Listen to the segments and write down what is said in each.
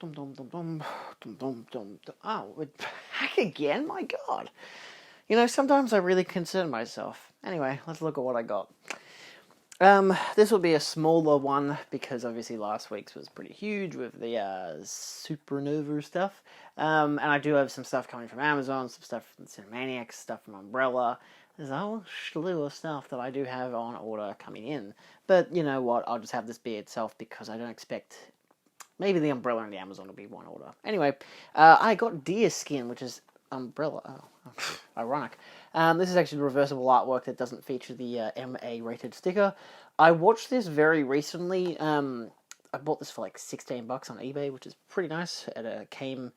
Dum dum dum dum dum dum dum. Oh, we're back again. My God. You know, sometimes I really concern myself. Anyway, let's look at what I got. This will be a smaller one because obviously last week's was pretty huge with the supernova stuff. And I do have some stuff coming from Amazon, some stuff from Cinemaniacs, stuff from Umbrella. There's a whole slew of stuff that I do have on order coming in. But you know what? I'll just have this be itself because I don't expect. Maybe the Umbrella and the Amazon will be one order. Anyway, I got Deer Skin, which is Umbrella. Oh, ironic. This is actually reversible artwork that doesn't feature the MA rated sticker. I watched this very recently. I bought this for like $16 on eBay, which is pretty nice. It came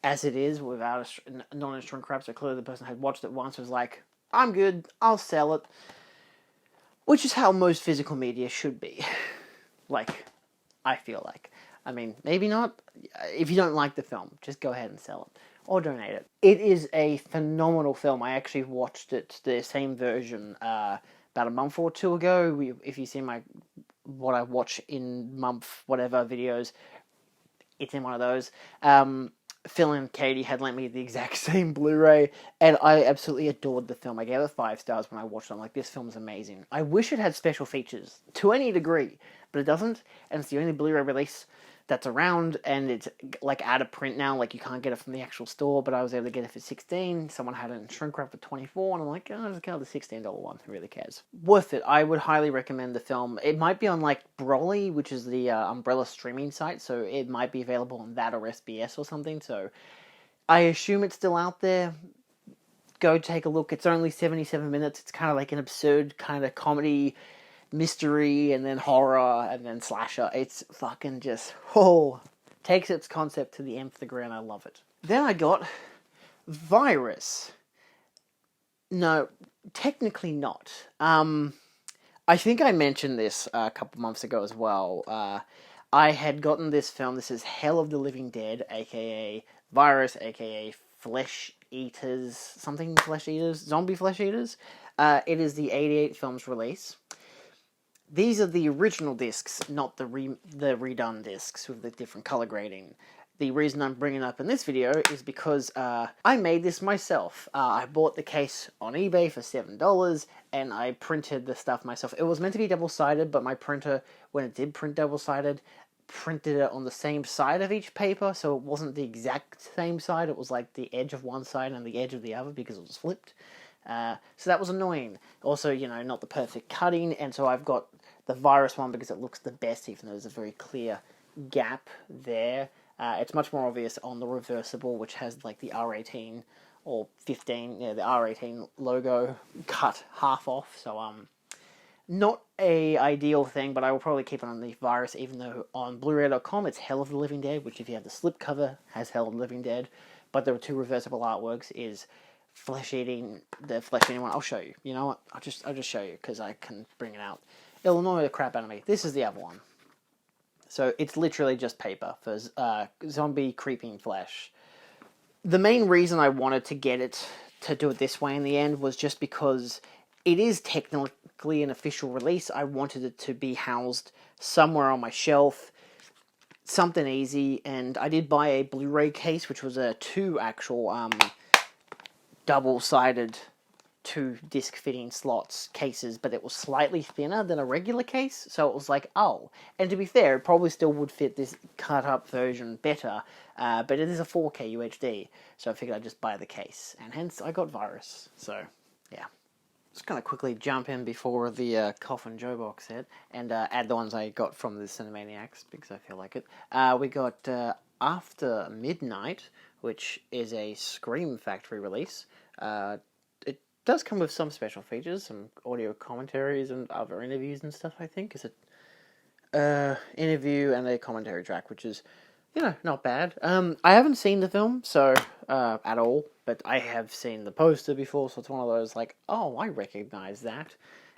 as it is without a non-insurance crap, so clearly the person had watched it once was like, I'm good, I'll sell it. Which is how most physical media should be. Like, I feel like. I mean, maybe not. If you don't like the film, just go ahead and sell it. Or donate it. It is a phenomenal film. I actually watched it, the same version, about a month or two ago. If you see what I watch in month whatever videos, it's in one of those. Phil and Katie had lent me the exact same Blu-ray, and I absolutely adored the film. I gave it 5 stars when I watched it. I'm like, this film is amazing. I wish it had special features, to any degree, but it doesn't, and it's the only Blu-ray release that's around, and it's like out of print now, like you can't get it from the actual store, but I was able to get it for $16. Someone had it in shrink wrap for $24, and I'm like, oh, I'll just get the $16 one. Who really cares? Worth it. I would highly recommend the film. It might be on like Bluray, which is the Umbrella streaming site, so it might be available on that or SBS or something, so I assume it's still out there. Go take a look. It's only 77 minutes. It's kind of like an absurd kind of comedy, mystery, and then horror, and then slasher. It's fucking just, takes its concept to the nth degree, and I love it. Then I got Virus. No, technically not. I think I mentioned this a couple months ago as well. I had gotten this film. This is Hell of the Living Dead, aka Virus, aka Flesh Eaters, something Flesh Eaters, Zombie Flesh Eaters. It is the 88 film's release. These are the original discs, not the redone discs with the different color grading. The reason I'm bringing it up in this video is because I made this myself. I bought the case on eBay for $7, and I printed the stuff myself. It was meant to be double-sided, but my printer, when it did print double-sided, printed it on the same side of each paper, so it wasn't the exact same side. It was like the edge of one side and the edge of the other because it was flipped. So that was annoying. Also, you know, not the perfect cutting, and so I've got the Virus one because it looks the best, even though there's a very clear gap there. It's much more obvious on the reversible, which has like the R18 or 15, the R18 logo cut half off. So not a ideal thing, but I will probably keep it on the Virus, even though on Blu-ray.com it's Hell of the Living Dead, which if you have the slipcover has Hell of the Living Dead, but there are 2 reversible artworks. Is the flesh eating one. I'll show you. You know what? I'll just show you because I can bring it out. It'll annoy the crap out of me. This is the other one. So it's literally just paper for zombie creeping flesh. The main reason I wanted to get it to do it this way in the end was just because it is technically an official release. I wanted it to be housed somewhere on my shelf, something easy, and I did buy a Blu-ray case, which was a 2 actual double-sided 2 disc fitting slots cases, but it was slightly thinner than a regular case, so it was like, oh. And to be fair, it probably still would fit this cut up version better, but it is a 4K UHD, so I figured I'd just buy the case, and hence I got Virus. So yeah, just gonna quickly jump in before the Coffin Joe box set and add the ones I got from the Cinemaniacs because I feel like it. We got After Midnight, which is a Scream Factory release. It does come with some special features, some audio commentaries and other interviews and stuff, I think. It's a interview and a commentary track, which is, you know, not bad. I haven't seen the film, so, at all, but I have seen the poster before, so it's one of those, like, oh, I recognize that,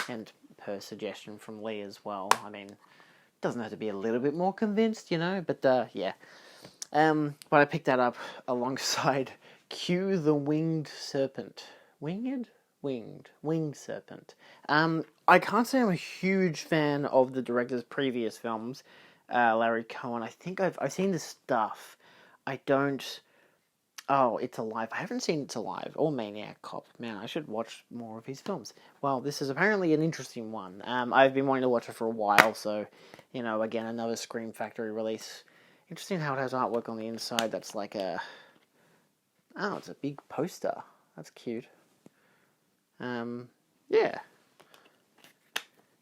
and per suggestion from Lee as well. I mean, doesn't have to be a little bit more convinced, you know, but, yeah. But I picked that up alongside Q the Winged Serpent. Winged Serpent. I can't say I'm a huge fan of the director's previous films. Larry Cohen. I think I've seen the stuff. I don't. Oh, It's Alive. I haven't seen It's Alive or Maniac Cop. Man, I should watch more of his films. Well, this is apparently an interesting one. I've been wanting to watch it for a while, so, again, another Scream Factory release. Interesting how it has artwork on the inside that's like a... Oh, it's a big poster. That's cute. Yeah.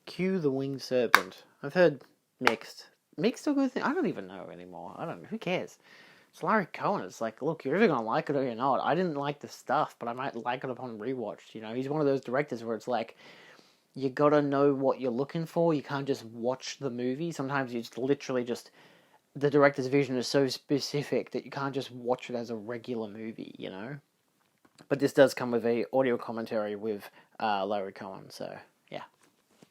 Cue the Winged Serpent. I've heard mixed. Mixed or good thing? I don't even know anymore. I don't know. Who cares? It's Larry Cohen. It's like, look, you're either going to like it or you're not. I didn't like the stuff, but I might like it upon rewatch. He's one of those directors where it's like, you got to know what you're looking for. You can't just watch the movie. Sometimes you just literally just... The director's vision is so specific that you can't just watch it as a regular movie, But this does come with a audio commentary with Larry Cohen, so yeah.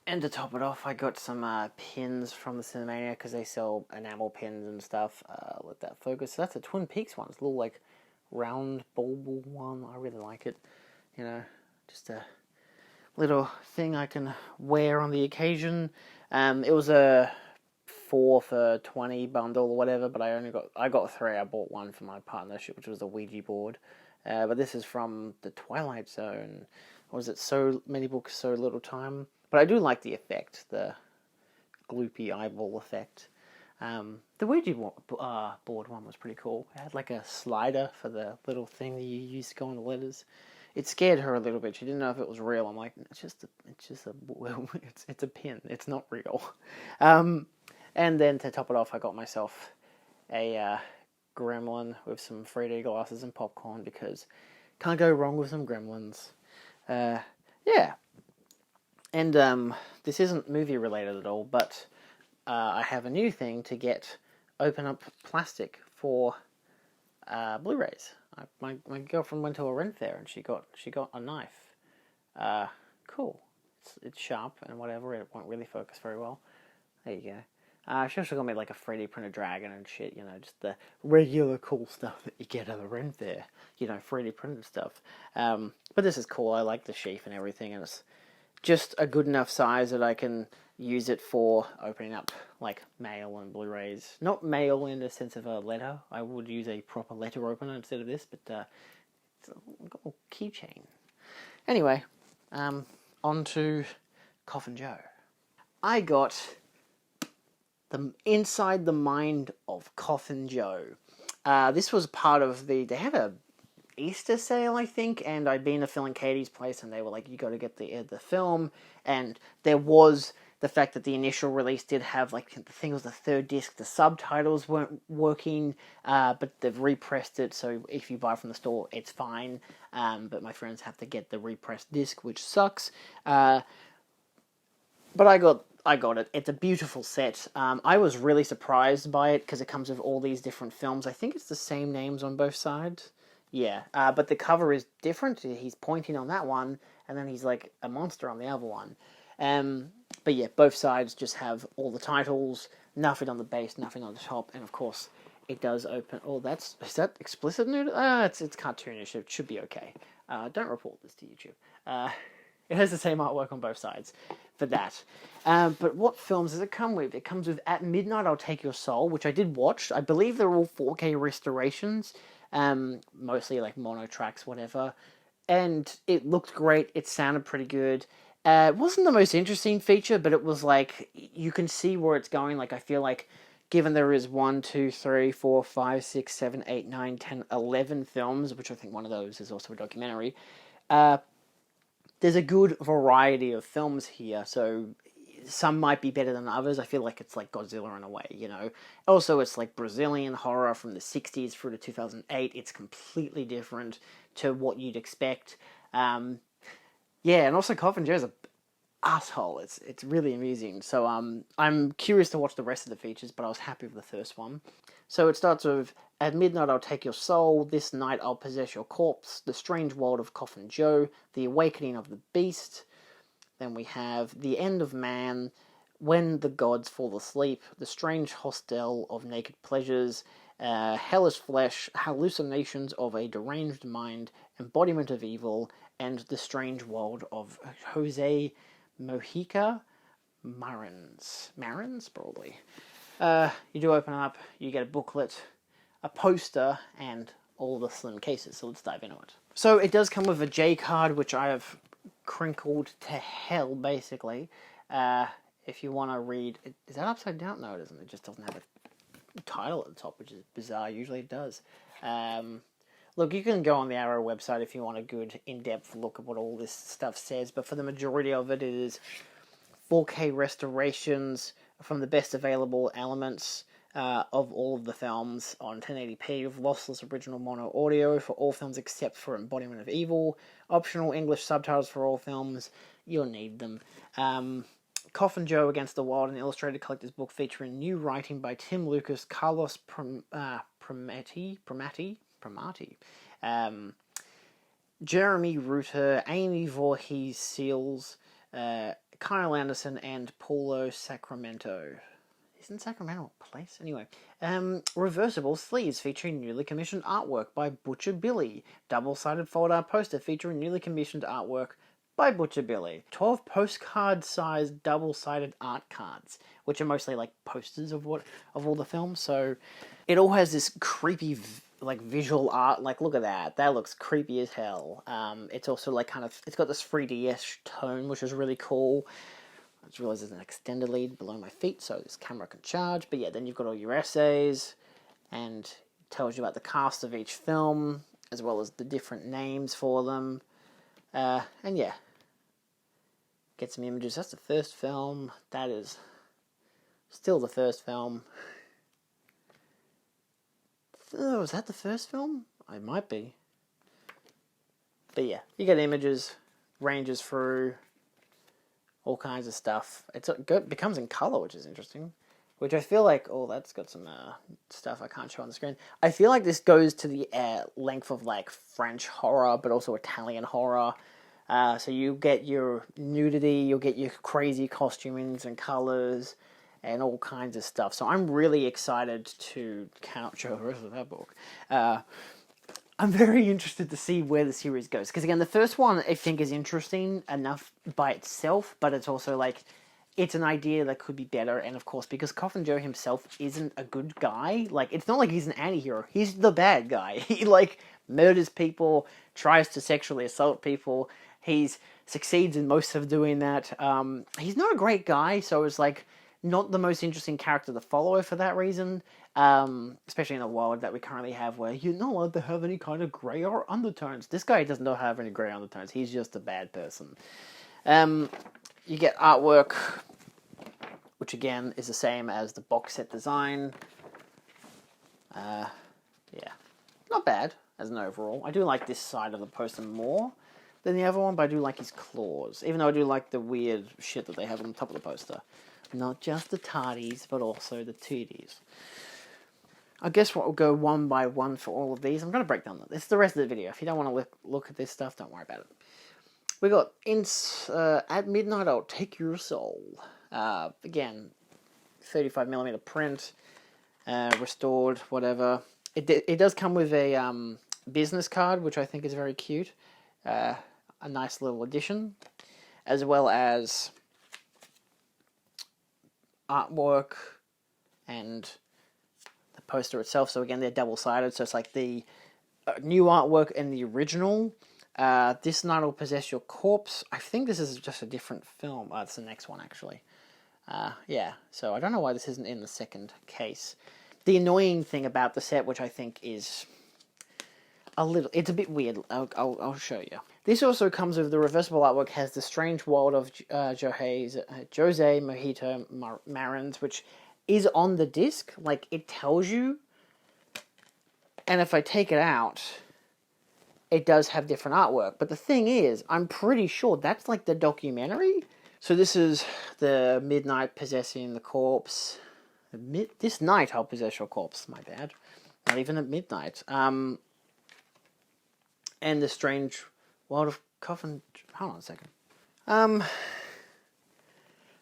And to top it off, I got some pins from the Cinemania because they sell enamel pins and stuff. Let that focus. So that's a Twin Peaks one. It's a little like round bulb one. I really like it. Just a little thing I can wear on the occasion. It was a 4 for $20 bundle or whatever, but I got 3. I bought one for my partnership, which was the Ouija board. But this is from the Twilight Zone. Or was it So Many Books, So Little Time? But I do like the effect, the gloopy eyeball effect. The Ouija board one was pretty cool. It had like a slider for the little thing that you use to go on the letters. It scared her a little bit. She didn't know if it was real. I'm like, it's a pin. It's not real. And then to top it off, I got myself a gremlin with some 3D glasses and popcorn because can't go wrong with some gremlins. Yeah. And this isn't movie related at all, but I have a new thing to open up plastic for Blu-rays. My girlfriend went to a rent fair and she got a knife. Cool. It's sharp and whatever. It won't really focus very well. There you go. She also got me like a 3D printed dragon and shit. Just the regular cool stuff that you get at a rent fair. 3D printed stuff. But this is cool. I like the sheath and everything, and it's just a good enough size that I can use it for opening up like mail and Blu-rays. Not mail in the sense of a letter. I would use a proper letter opener instead of this, but it's a keychain. Anyway, on to Coffin Joe. I got the Inside the Mind of Coffin Joe. This was part of they have a Easter sale, I think, and I'd been to Phil and Katie's place, and they were like, you got to get the film, and there was the fact that the initial release did have, like, I think it was the 3rd disc, the subtitles weren't working, but they've repressed it, so if you buy from the store, it's fine, but my friends have to get the repressed disc, which sucks, but I got it. It's a beautiful set. I was really surprised by it, because it comes with all these different films. I think it's the same names on both sides. Yeah, but the cover is different. He's pointing on that one, and then he's like a monster on the other one. But yeah, both sides just have all the titles, nothing on the base, nothing on the top, and of course, it does open... Oh, is that explicit nude? It's cartoonish. It should be okay. Don't report this to YouTube. It has the same artwork on both sides for that. But what films does it come with? It comes with At Midnight I'll Take Your Soul, which I did watch. I believe they're all 4K restorations. Mostly like mono tracks, whatever, and it looked great. It sounded pretty good. It wasn't the most interesting feature, but it was like you can see where it's going. Like I feel like, given there is 1, 2, 3, 4, 5, 6, 7, 8, 9, 10, 11 films, which I think one of those is also a documentary. There's a good variety of films here, so some might be better than others. I feel like it's like Godzilla in a way, Also, it's like Brazilian horror from the 60s through to 2008. It's completely different to what you'd expect. Yeah, and also Coffin Joe's an asshole. It's really amusing. So I'm curious to watch the rest of the features, but I was happy with the first one. So it starts with, At Midnight I'll Take Your Soul, This Night I'll Possess Your Corpse, The Strange World of Coffin Joe, The Awakening of the Beast. Then we have The End of Man, When the Gods Fall Asleep, The Strange Hostel of Naked Pleasures, Hellish Flesh, Hallucinations of a Deranged Mind, Embodiment of Evil, and The Strange World of Jose Mojica Marins. Marins, probably. You do open up, you get a booklet, a poster, and all the slim cases, so let's dive into it. So it does come with a J card, which I have crinkled to hell, basically. If you want to read... Is that upside down? No, it isn't. It just doesn't have a title at the top, which is bizarre. Usually it does. Look, you can go on the Arrow website if you want a good in-depth look at what all this stuff says, but for the majority of it, it is 4K restorations from the best available elements of all of the films on 1080p with lossless original mono audio for all films except for Embodiment of Evil, optional English subtitles for all films. You'll need them. Coffin Joe Against the World, an illustrated collector's book featuring new writing by Tim Lucas, Carlos Primati, Jeremy Reuter, Amy Voorhees Seals, Kyle Anderson, and Paulo Sacramento. Isn't Sacramento a place? Anyway. Reversible sleeves featuring newly commissioned artwork by Butcher Billy. Double-sided fold-out poster featuring newly commissioned artwork by Butcher Billy. 12 postcard-sized double-sided art cards, which are mostly like posters of all the films. So it all has this creepy like visual art. Like, look at that. That looks creepy as hell. It's also like kind of, it's got this 3D-ish tone, which is really cool. I just realized there's an extender lead below my feet, so this camera can charge. But yeah, then you've got all your essays, and it tells you about the cast of each film, as well as the different names for them. And yeah, get some images. That's the first film. That is still the first film. Oh, was that the first film? It might be. But yeah, you get images, ranges through all kinds of stuff. It becomes in color, which is interesting. Which I feel like, oh, that's got some stuff I can't show on the screen. I feel like this goes to the length of like French horror, but also Italian horror. So you get your nudity, you'll get your crazy costumings and colors, and all kinds of stuff. So I'm really excited to show the rest of that book. I'm very interested to see where the series goes. Because again, the first one I think is interesting enough by itself, but it's also like, it's an idea that could be better. And of course, because Coffin Joe himself isn't a good guy, like, it's not like he's an anti-hero. He's the bad guy. He, like, murders people, tries to sexually assault people. He's succeeds in most of doing that. He's not a great guy, so it's like, not the most interesting character to follow for that reason, especially in the world that we currently have where you're not allowed to have any kind of grey or undertones. This guy does not have any grey undertones. He's just a bad person. You get artwork, which again is the same as the box set design. Yeah, not bad as an overall. I do like this side of the poster more than the other one, but I do like his claws, even though I do like the weird shit that they have on the top of the poster. Not just the tardies, but also the tooties. I guess we'll go one by one for all of these. I'm going to break down this. It's the rest of the video. If you don't want to look at this stuff, don't worry about it. We got At Midnight I'll Take Your Soul. Again, 35mm print, restored, whatever. It does come with a business card, which I think is very cute. A nice little addition, as well as artwork and the poster itself. So again, they're double-sided, so it's like the new artwork and the original. This Night Will Possess Your Corpse. I think this is just a different film. It's the next one, actually. Yeah, so I don't know why this isn't in the second case. The annoying thing about the set, which I think is it's a bit weird. I'll show you. This also comes with the reversible artwork, has the Strange World of Jose Mojito Marins, which is on the disc. Like, it tells you. And if I take it out, it does have different artwork. But the thing is, I'm pretty sure that's like the documentary. So this is the Midnight Possessing the Corpse. This night I'll possess your corpse. My bad. Not even at midnight. And the Strange World of Coffin... Hold on a second.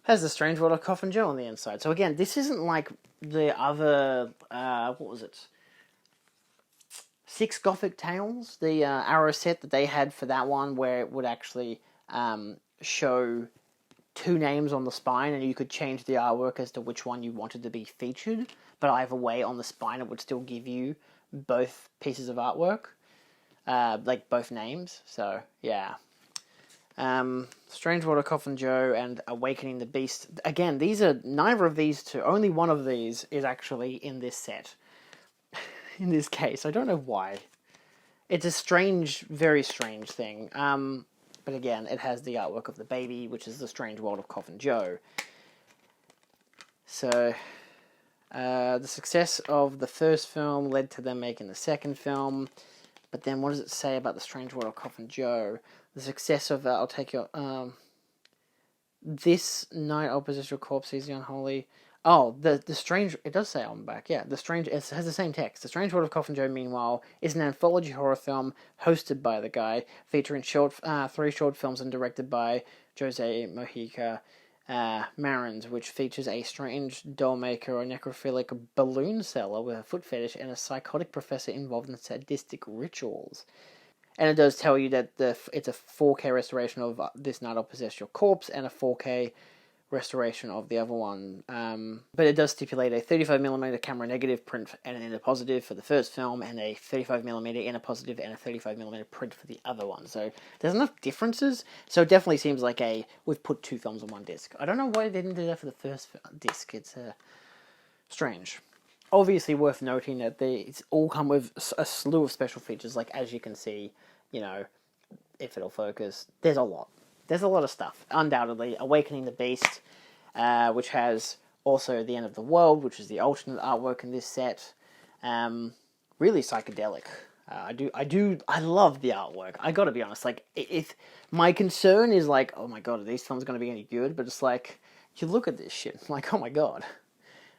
Has the Strange World of Coffin Joe on the inside. So again, this isn't like the other... what was it? 6 Gothic Tales. The Arrow set that they had for that one, where it would actually show two names on the spine, and you could change the artwork as to which one you wanted to be featured, but either way on the spine it would still give you both pieces of artwork, like both names. So yeah. Strange World of Coffin Joe and Awakening the Beast. Again, these are neither of these two. Only one of these is actually in this set. In this case, I don't know why. It's a strange, very strange thing. But again, it has the artwork of the baby, which is the Strange World of Coffin Joe. So, the success of the first film led to them making the second film. But then, what does it say about the Strange World of Coffin Joe? The success of I'll take your this night I'll possess your corpse, seize the unholy. Oh, the strange. It does say on the back. Yeah, the strange. It has the same text. The Strange World of Coffin Joe, meanwhile, is an anthology horror film hosted by the guy, featuring three short films and directed by Jose Mojica Marins, which features a strange doll maker, a necrophilic balloon seller with a foot fetish, and a psychotic professor involved in sadistic rituals. And it does tell you that it's a 4K restoration of This Night I'll Possess Your Corpse and a 4K restoration of the other one. But it does stipulate a 35mm camera negative print and an inner positive for the first film, and a 35mm inner positive and a 35mm print for the other one. So there's enough differences. So it definitely seems like we've put two films on one disc. I don't know why they didn't do that for the first disc. It's strange. Obviously worth noting that it's all come with a slew of special features, like as you can see, if it'll focus, there's a lot. There's a lot of stuff. Undoubtedly, Awakening the Beast, which has also The End of the World, which is the alternate artwork in this set. Really psychedelic. I love the artwork. I gotta be honest, if my concern is oh my god, are these films gonna be any good? But it's you look at this shit, oh my god.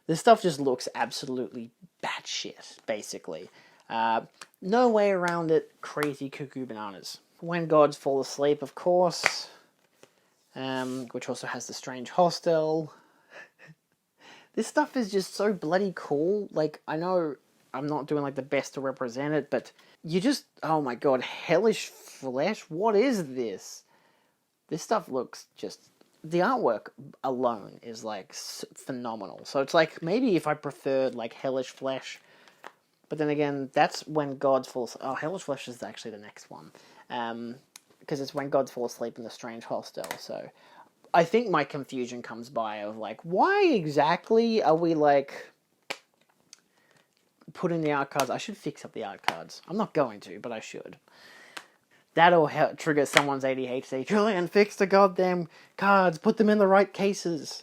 This stuff just looks absolutely batshit, basically. No way around it. Crazy cuckoo bananas. When Gods Fall Asleep, of course. Which also has the Strange Hostel. This stuff is just so bloody cool. I know I'm not doing the best to represent it, but you just... Oh my god, Hellish Flesh? What is this? This stuff looks just... The artwork alone is phenomenal. So it's maybe if I preferred Hellish Flesh, but then again, that's When Gods Fall Asleep. Oh, Hellish Flesh is actually the next one, because it's When Gods Fall Asleep in the Strange Hostel. So I think my confusion comes by of why exactly are we putting the art cards? I should fix up the art cards. I'm not going to, but I should. That'll trigger someone's ADHD. Julian, fix the goddamn cards. Put them in the right cases.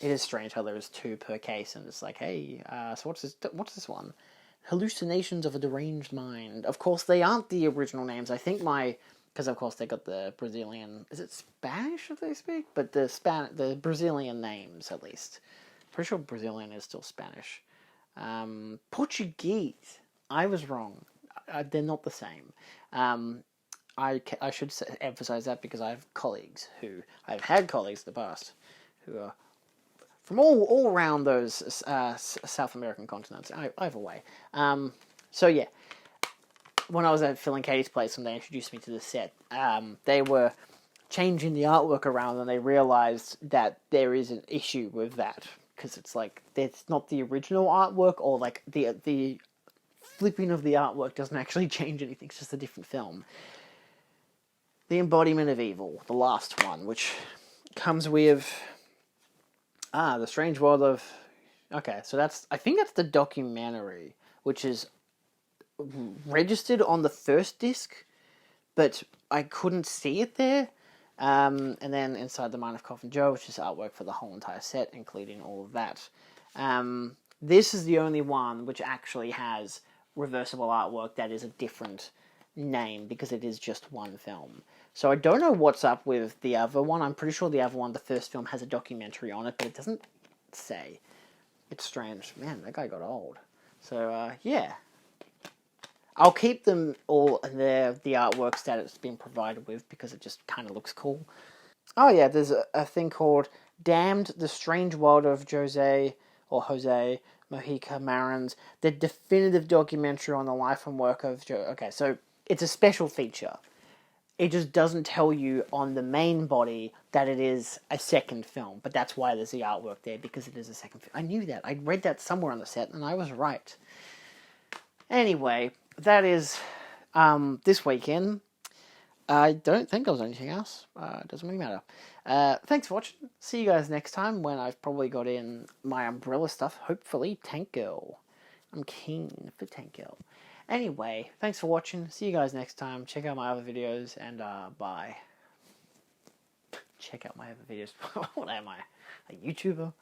It is strange how there is two per case, and it's hey, so what's this one? Hallucinations of a Deranged Mind. Of course, they aren't the original names. I think because of course they got the Brazilian... Is it Spanish if they speak? But the Brazilian names, at least. Pretty sure Brazilian is still Spanish. Portuguese. I was wrong. They're not the same. I should emphasize that because I've had colleagues in the past who are from all around those South American continents. Either way. So yeah, when I was at Phil and Katie's place when they introduced me to the set, they were changing the artwork around and they realized that there is an issue with that because it's it's not the original artwork, or the flipping of the artwork doesn't actually change anything. It's just a different film. The Embodiment of Evil, the last one, which comes with The Strange World of... Okay, so I think that's the documentary, which is registered on the first disc, but I couldn't see it there. And then Inside the Mind of Coffin Joe, which is artwork for the whole entire set, including all of that. This is the only one which actually has reversible artwork that is a different name, because it is just one film. So I don't know what's up with the other one. I'm pretty sure the other one, the first film, has a documentary on it, but it doesn't say. It's strange. Man, that guy got old. So, yeah. I'll keep them all in the artworks that it's been provided with, because it just kind of looks cool. Oh yeah, there's a thing called Damned, the Strange World of Jose Mojica Marins, the definitive documentary on the life and work of Joe. Okay, so it's a special feature. it just doesn't tell you on the main body that it is a second film. But that's why there's the artwork there, because it is a second film. I knew that. I read that somewhere on the set, and I was right. Anyway, that is this weekend. I don't think there was anything else. It doesn't really matter. Thanks for watching. See you guys next time when I've probably got in my umbrella stuff. Hopefully, Tank Girl. I'm keen for Tank Girl. Anyway, thanks for watching. See you guys next time. Check out my other videos, and bye. Check out my other videos. What am I? A YouTuber?